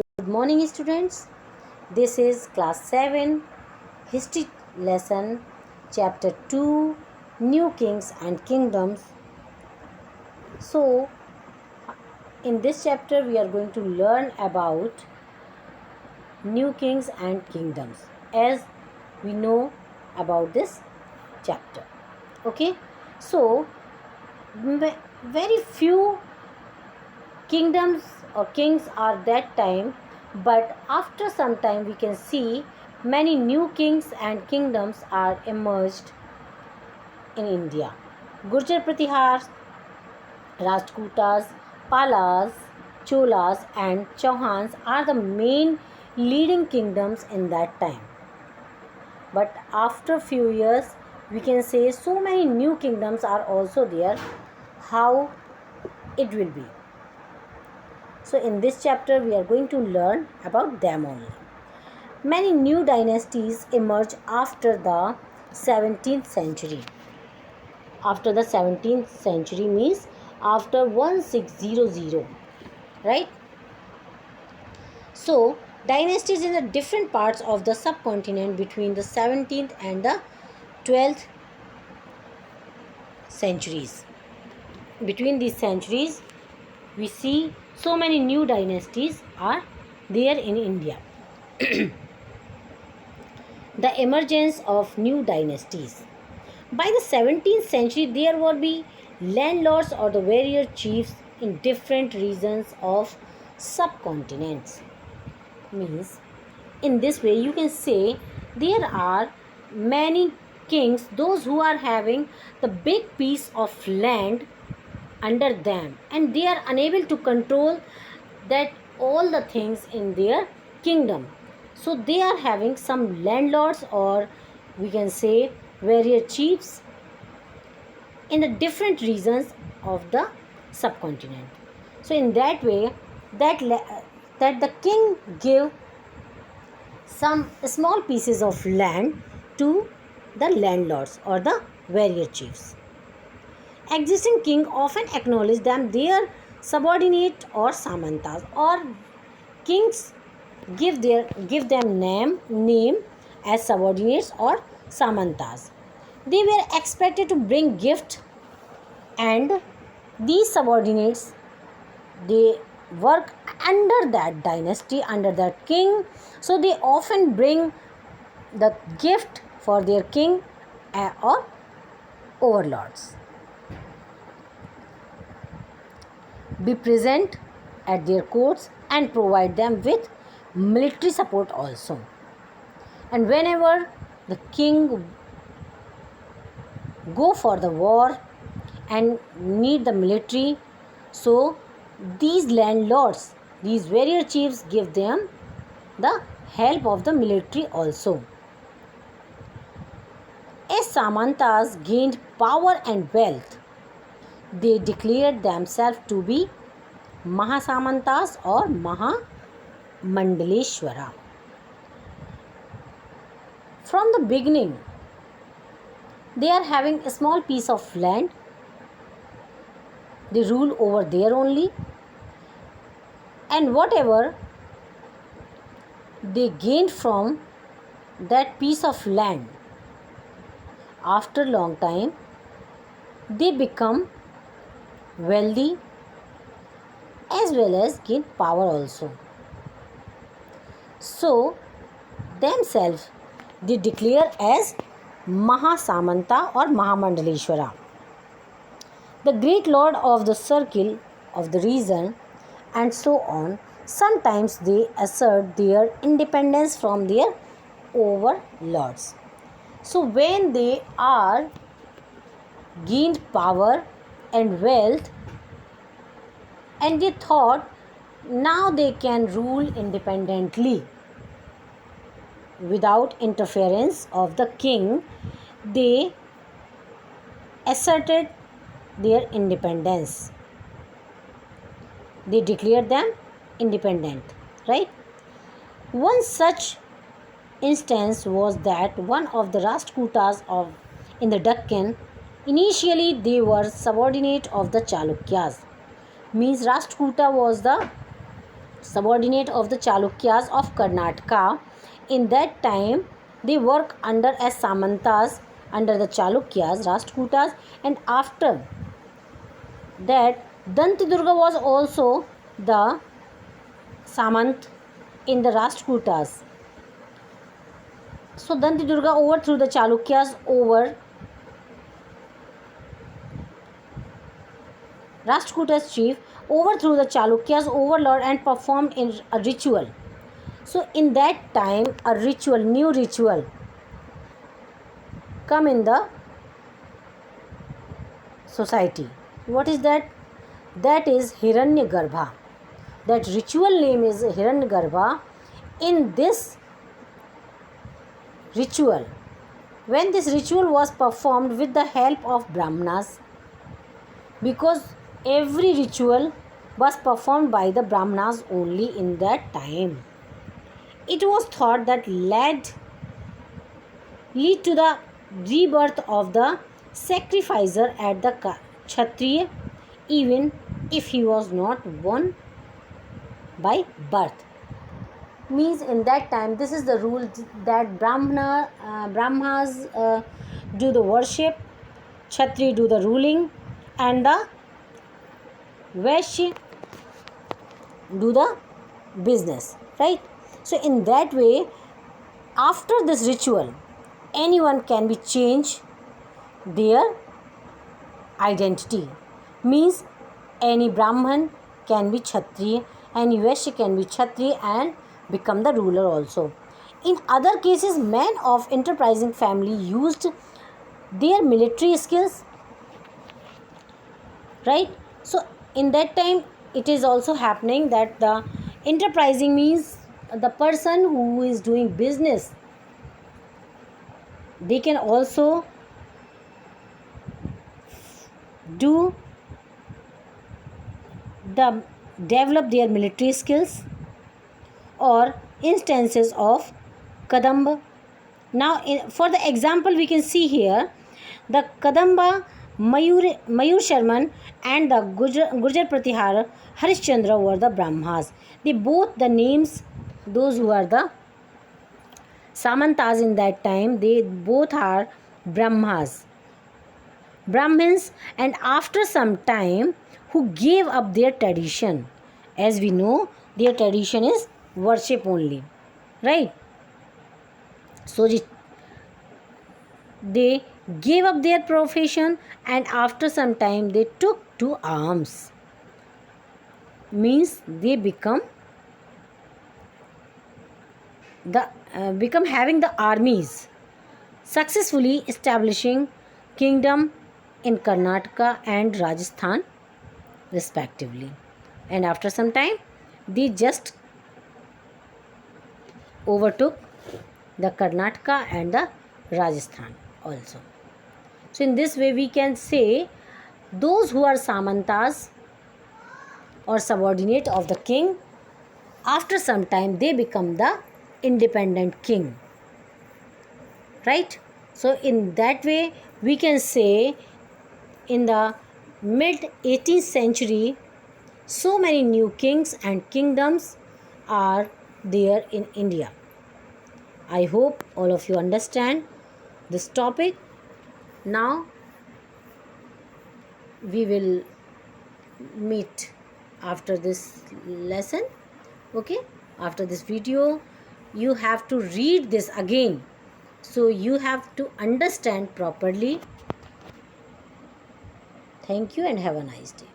Good morning, students. This is class 7 history lesson, chapter 2, New Kings and Kingdoms. So, in this chapter, we are going to learn about new kings and kingdoms as we know about this chapter. Okay, so very few kingdoms or kings are that time, but after some time we can see many new kings and kingdoms are emerged in India. Gurjar Pratihars, Rajputas, Palas, Cholas and Chauhans are the main leading kingdoms in that time. But after few years we can say so many new kingdoms are also there. How it will be? So in this chapter we are going to learn about them only. Many new dynasties emerge after the 17th century. After the 17th century means after 1600, right? So dynasties in the different parts of the subcontinent between the 17th and the 12th centuries. Between these centuries we see so many new dynasties are there in India. The emergence of new dynasties. By the 17th century, there would be landlords or the warrior chiefs in different regions of subcontinents. Means, in this way, you can say there are many kings, those who are having the big piece of land under them, and they are unable to control that all the things in their kingdom. So they are having some landlords, or we can say warrior chiefs, in the different regions of the subcontinent. So in that way, that the king give some small pieces of land to the landlords or the warrior chiefs. Existing king often acknowledge them their subordinate or samantas, or kings give them name as subordinates or samantas. They were expected to bring gift, and these subordinates they work under that dynasty, under that king, so they often bring the gift for their king or overlords. Be present at their courts and provide them with military support also. And whenever the king go for the war and need the military, so these landlords, these warrior chiefs give them the help of the military also. As Samantas gained power and wealth, they declared themselves to be Mahasamantas or Mahamandaleshwara. From the beginning, they are having a small piece of land. They rule over there only, and whatever they gained from that piece of land, after long time, they become wealthy as well as gain power also. So themselves they declare as Mahasamanta or Mahamandaleshwara, the great lord of the circle of the region, and so on. Sometimes they assert their independence from their overlords. So when they are gained power and wealth, and they thought now they can rule independently without interference of the king, they asserted their independence. They declared them independent, right? One such instance was that one of the Rashtrakutas of in the Deccan, initially they were subordinate of the Chalukyas. Means Rashtrakuta was the subordinate of the Chalukyas of Karnataka. In that time, they work under as Samantas under the Chalukyas, Rashtrakutas, and after that, Dantidurga was also the Samant in the Rashtrakutas. So Dantidurga overthrew the Chalukyas over Rashtrakutas chief, overthrew the Chalukyas overlord and performed in a ritual. So in that time, a ritual, new ritual come in the society. What is that? That is Hiranyagarbha. That ritual name is Hiranyagarbha. In this ritual, when this ritual was performed with the help of Brahmanas, because every ritual was performed by the Brahmanas only in that time, it was thought that lead to the rebirth of the sacrificer at the Kshatriya, even if he was not born by birth. Means in that time, this is the rule that Brahmas do the worship, Kshatriya do the ruling, and the Vaishya do the business, right? So in that way, after this ritual, anyone can be changed their identity. Means any Brahman can be Kshatriya, any Vaishya can be Kshatriya and become the ruler also. In other cases, men of enterprising family used their military skills, right? So in that time, it is also happening that the enterprising means the person who is doing business, they can also do the develop their military skills, or instances of Kadamba. Now for the example, we can see here the Kadamba Mayur Sharman and the Gurjar Pratihar Harishchandra were the Brahmas. They both the names, those who are the Samantas in that time, they both are Brahmins, and after some time who gave up their tradition. As we know, their tradition is worship only, right? So they gave up their profession, and after some time they took to arms. Means they become having the armies, successfully establishing kingdom in Karnataka and Rajasthan respectively. And after some time, they just overtook the Karnataka and the Rajasthan also. So in this way, we can say those who are Samantas or subordinate of the king, after some time they become the independent king, right? So in that way, we can say in the mid 18th century, so many new kings and kingdoms are there in India. I hope all of you understand this topic. Now we will meet after this lesson. Okay, after this video, you have to read this again, so you have to understand properly. Thank you and have a nice day.